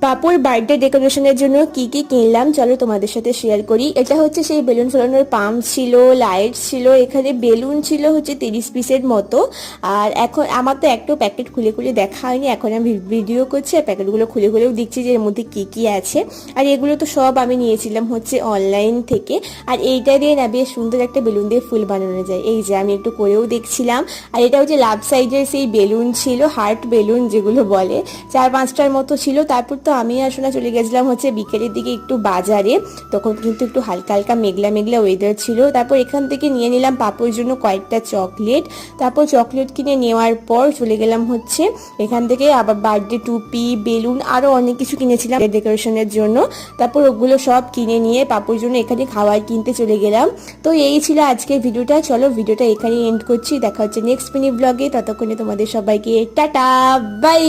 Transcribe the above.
পাপুর birthday ডেকোরেশনের জন্য কি কি কিনলাম চলো তোমাদের সাথে শেয়ার করি। এটা হচ্ছে সেই বেলুন ফোলানোর পাম্প ছিল, লাইট ছিল, এখানে বেলুন ছিল হচ্ছে 30 পিসের মতো। আর এখন আমার তো একটু প্যাকেট খুলে খুলে দেখা হয়নি, এখন আমি ভিডিও করছি আর প্যাকেটগুলো খুলে খুলেও দেখছি যে এর মধ্যে কি কি আছে। আর এগুলো তো সব আমি নিয়েছিলাম হচ্ছে অনলাইন থেকে। আর এইটা দিয়ে না বেশ সুন্দর একটা বেলুন দিয়ে ফুল বানানো যায়, এই যে আমি একটু করেও দেখছিলাম। আর এটা হচ্ছে লাভ সাইজের সেই বেলুন ছিল, হার্ট বেলুন যেগুলো বলে, 4-5টার মতো ছিল। তারপর তো আমি আর সোনা চলে গেছিলাম হচ্ছে বিকেলের দিকে একটু বাজারে, তখন কিন্তু একটু হালকা হালকা মেঘলা মেঘলা ওয়েদার ছিল। তারপর এখান থেকে নিয়ে নিলাম পাপুর জন্য কয়েকটা চকলেট। তারপর চকলেট কিনে নেওয়ার পর চলে গেলাম হচ্ছে এখান থেকে আবার বার্থডে টুপি, বেলুন, আরো অনেক কিছু কিনেছিলাম ডেকোরেশনের জন্য। তারপর ওগুলো সব কিনে নিয়ে পাপুর জন্য এখানে খাবার কিনতে চলে গেলাম। তো এই ছিল আজকের ভিডিওটা, চলো ভিডিওটা এখানেই এন্ড করছি। দেখা হচ্ছে নেক্সট মিনি ব্লগে, ততক্ষণে তোমাদের সবাইকে টাটা বাই।